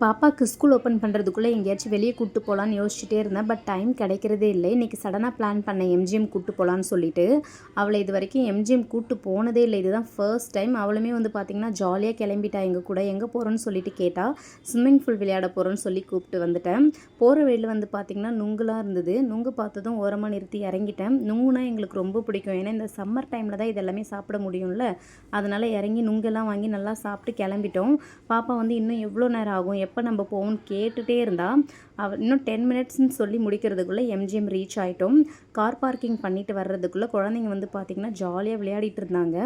பாப்பாவுக்கு school open பண்ணுறதுக்குள்ளே எங்கேயாச்சும் வெளியே கூப்பிட்டு போகலான்னு யோசிச்சுட்டே இருந்தேன். பட் டைம் கிடைக்கிறதே இல்லை. இன்றைக்கி சடனாக பிளான் பண்ணேன் எம்ஜிஎம் கூப்பிட்டு போகலான்னு சொல்லிட்டு. அவளை இது வரைக்கும் எம்ஜிஎம் கூப்பிட்டு போனதே இல்லை. இதுதான் ஃபர்ஸ்ட் டைம். அவளுமே வந்து பார்த்திங்கன்னா ஜாலியாக கிளம்பிட்டா எங்கள் கூட. எங்கே போகிறோன்னு சொல்லிட்டு கேட்டால் ஸ்விம்மிங் பூல் விளையாட போகிறோன்னு சொல்லி கூப்பிட்டு வந்துட்டேன். போகிற வழியில் வந்து பார்த்திங்கன்னா நுங்குலாம் இருந்தது. நுங்கு பார்த்ததும் ஓரமாக நிறுத்தி இறங்கிட்டேன். நுங்குனா எங்களுக்கு ரொம்ப பிடிக்கும். ஏன்னா இந்த சம்மர் டைமில் தான் இதெல்லாமே சாப்பிட முடியும்ல. அதனால் இறங்கி நுங்கெல்லாம் வாங்கி நல்லா சாப்பிட்டு கிளம்பிட்டோம். பாப்பா வந்து இன்னும் எவ்வளோ நேரம் ஆகும், எப்போ நம்ம போவோம்னு கேட்டுகிட்டே இருந்தா. இன்னும் 10 மினிட்ஸ்ன்னு சொல்லி முடிக்கிறதுக்குள்ளே எம்ஜிஎம் ரீச் ஆகிட்டோம். கார் பார்க்கிங் பண்ணிட்டு வர்றதுக்குள்ளே குழந்தைங்க வந்து பார்த்திங்கன்னா ஜாலியாக விளையாடிட்டு இருந்தாங்க.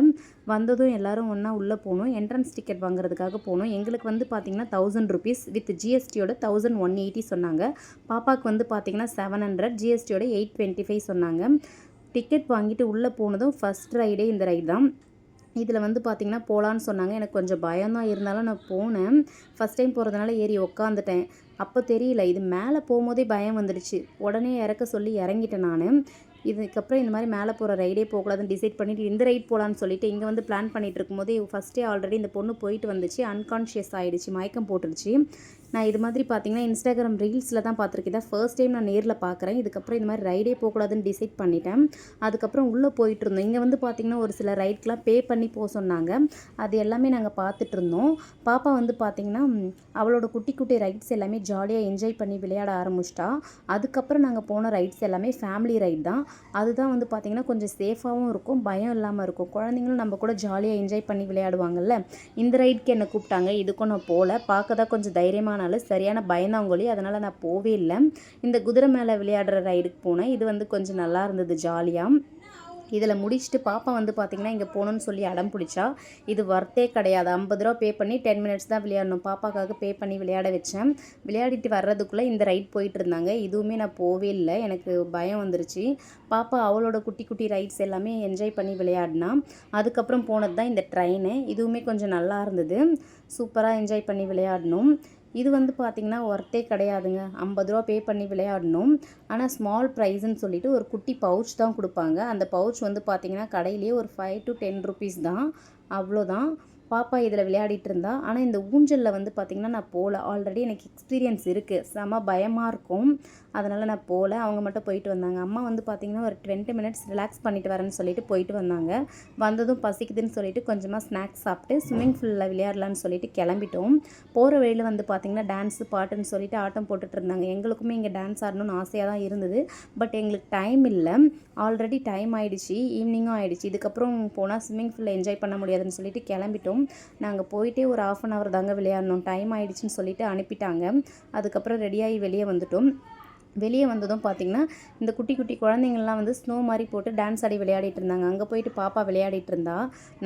வந்ததும் எல்லோரும் ஒன்றா உள்ளே போகணும். என்ட்ரன்ஸ் டிக்கெட் வாங்குறதுக்காக போகணும். எங்களுக்கு வந்து பார்த்திங்கன்னா 1000 ருபீஸ் வித் ஜிஎஸ்டியோட 1180 சொன்னாங்க. பாப்பாவுக்கு வந்து பார்த்திங்கன்னா 700, ஜிஎஸ்டியோட 825 சொன்னாங்க. டிக்கெட் வாங்கிட்டு உள்ளே போனதும் ஃபஸ்ட் ரைடே இந்த ரைடு தான். இதில் வந்து பார்த்திங்கன்னா போகலான்னு சொன்னாங்க. எனக்கு கொஞ்சம் பயம்தான், இருந்தாலும் நான் போனேன். ஃபஸ்ட் டைம் போகிறதுனால ஏறி உக்காந்துட்டேன். அப்போ தெரியல, இது மேலே போகும்போதே பயம் வந்துடுச்சு. உடனே இறக்க சொல்லி இறங்கிட்டேன் நான். இதுக்கப்புறம் இந்த மாதிரி மேலே போகிற ரைடே போகக்கூடாதுன்னு டிசைட் பண்ணிவிட்டு இந்த ரைட் போகலான்னு சொல்லிட்டு இங்கே வந்து பிளான் பண்ணிகிட்டு இருக்கும்போது ஃபஸ்ட்டே ஆல்ரெடி இந்த பொண்ணு போயிட்டு வந்துச்சு. அன்கான்ஷியஸ் ஆகிடுச்சு, மயக்கம் போட்டுருச்சு. நான் இது மாதிரி பார்த்திங்கன்னா இன்ஸ்டாகிராம் ரீல்ஸில் தான் பார்த்துருக்கேன். இதான் ஃபர்ஸ்ட் டைம் நான் நேரில் பார்க்குறேன். இதுக்கப்புறம் இந்த மாதிரி ரைடே போகக்கூடாதுன்னு டிசைட் பண்ணிட்டேன். அதுக்கப்புறம் உள்ளே போயிட்டு இருந்தோம். இங்கே வந்து பார்த்திங்கன்னா ஒரு சில ரைட்க்கெலாம் பே பண்ணி போக சொன்னாங்க. அது எல்லாமே நாங்கள் பார்த்துட்டு இருந்தோம். பாப்பா வந்து பார்த்திங்கன்னா அவளோட குட்டி குட்டி ரைட்ஸ் எல்லாமே ஜாலியாக என்ஜாய் பண்ணி விளையாட ஆரம்பிச்சிட்டா. அதுக்கப்புறம் நாங்கள் போன ரைட்ஸ் எல்லாமே ஃபேமிலி ரைட் தான். அதுதான் வந்து பார்த்திங்கன்னா கொஞ்சம் சேஃபாகவும் இருக்கும், பயம் இல்லாமல் இருக்கும். குழந்தைங்களும் நம்ம கூட ஜாலியாக என்ஜாய் பண்ணி விளையாடுவாங்கள்ல. இந்த ரைட்க்கு என்னை கூப்பிட்டாங்க. இதுக்கும் நான் போகல. பார்க்க தான் கொஞ்சம் தைரியமான சரியான பயந்தாங்கொழி. அதனால் நான் போவே இல்லை. இந்த குதிரை மேலே விளையாடுற ரைடுக்கு போனேன். இது வந்து கொஞ்சம் நல்லா இருந்தது ஜாலியாக. இதில் முடிச்சுட்டு பாப்பா வந்து பார்த்திங்கன்னா இங்கே போகணுன்னு சொல்லி அடம் பிடிச்சா. இது வர்த்தே கிடையாது. 50 ரூபா பே பண்ணி 10 மினிட்ஸ் தான் விளையாடணும். பாப்பாக்காக பே பண்ணி விளையாட வச்சேன். விளையாடிட்டு வர்றதுக்குள்ளே இந்த ரைட் போயிட்டு இருந்தாங்க. இதுவுமே நான் போவே இல்லை, எனக்கு பயம் வந்துருச்சு. பாப்பா அவளோட குட்டி குட்டி ரைட்ஸ் எல்லாமே என்ஜாய் பண்ணி விளையாடினா. அதுக்கப்புறம் போனது தான் இந்த ட்ரெயினு. இதுவுமே கொஞ்சம் நல்லா இருந்தது. சூப்பராக என்ஜாய் பண்ணி விளையாடணும். இது வந்து பார்த்திங்கன்னா ஒர்த்தே கிடையாதுங்க. 50 ரூபா பே பண்ணி விளையாடணும். ஆனால் ஸ்மால் ப்ரைஸ்ன்னு சொல்லிட்டு ஒரு குட்டி பவுச் தான் கொடுப்பாங்க. அந்த பவுச் வந்து பார்த்திங்கன்னா கடையிலேயே ஒரு 5 to 10 ருபீஸ் தான், அவ்வளோதான். பாப்பா இதில் விளையாடிட்டு இருந்தா. ஆனால் இந்த ஊஞ்சலில் வந்து பார்த்திங்கன்னா நான் போகல. ஆல்ரெடி எனக்கு எக்ஸ்பீரியன்ஸ் இருக்குது. செம பயமாக இருக்கும். அதனால் நான் போகல. அவங்க மட்டும் போயிட்டு வந்தாங்க. அம்மா வந்து பார்த்திங்கன்னா ஒரு 20 மினிட்ஸ் ரிலாக்ஸ் பண்ணிட்டு வரேன்னு சொல்லிட்டு போயிட்டு வந்தாங்க. வந்ததும் பசிக்குதுன்னு சொல்லிட்டு கொஞ்சமாக ஸ்நாக்ஸ் சாப்பிட்டு ஸ்விம்மிங் பூலில் விளையாடலான்னு சொல்லிட்டு கிளம்பிட்டோம். போகிற வழியில் வந்து பார்த்திங்கன்னா டான்ஸு பாட்டுன்னு சொல்லிட்டு ஆட்டம் போட்டுட்டு இருந்தாங்க. எங்களுக்குமே இங்கே டான்ஸ் ஆடணும்னு ஆசையாக தான் இருந்தது. பட் எங்களுக்கு டைம் இல்லை. ஆல்ரெடி டைம் ஆகிடுச்சு, ஈவினிங்கும் ஆகிடுச்சு. இதுக்கப்புறம் போனால் ஸ்விம்மிங் பூலில் என்ஜாய் பண்ண முடியாதுன்னு சொல்லிட்டு கிளம்பிட்டோம். நாங்கள் போயிட்டே ஒரு 1/2 hour தாங்க விளையாடணும். டைம் ஆகிடுச்சின்னு சொல்லிட்டு அனுப்பிட்டாங்க. அதுக்கப்புறம் ரெடியாகி வெளியே வந்துட்டோம். வெளியே வந்ததும் பார்த்திங்கன்னா இந்த குட்டி குட்டி குழந்தைங்கள்லாம் வந்து ஸ்னோ மாதிரி போட்டு டான்ஸ் ஆடி விளையாடிட்டு இருந்தாங்க. அங்கே போயிட்டு பாப்பா விளையாடிட்டு இருந்தா.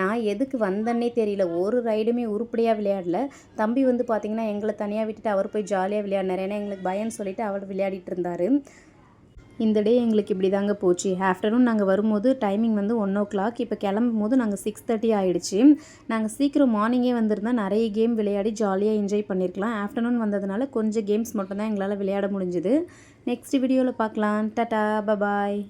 நான் எதுக்கு வந்தேன்னே தெரியல. ஒரு ரைடுமே உருப்படியாக விளையாடல. தம்பி வந்து பார்த்திங்கன்னா எங்களை தனியாக விட்டுட்டு அவர் போய் ஜாலியாக விளையாடினார். ஏன்னா எங்களுக்கு பயம்னு சொல்லிட்டு அவர் விளையாடிட்டு இருந்தார். இந்த டே எங்களுக்கு இப்படி தாங்க போச்சு. ஆஃப்டர்நூன் நாங்கள் வரும்போது டைமிங் வந்து 1 o'clock. இப்போ கிளம்பும் போது நாங்கள் 6:30 ஆகிடுச்சு. நாங்கள் சீக்கிரம் மார்னிங்கே வந்திருந்தால் நிறைய கேம் விளையாடி ஜாலியாக என்ஜாய் பண்ணியிருக்கலாம். ஆஃப்டர்நூன் வந்ததுனால கொஞ்சம் கேம்ஸ் மட்டும்தான் எங்களால் விளையாட முடிஞ்சுது. நெக்ஸ்ட் வீடியோவில் பார்க்கலாம். டாடா, பபாய்.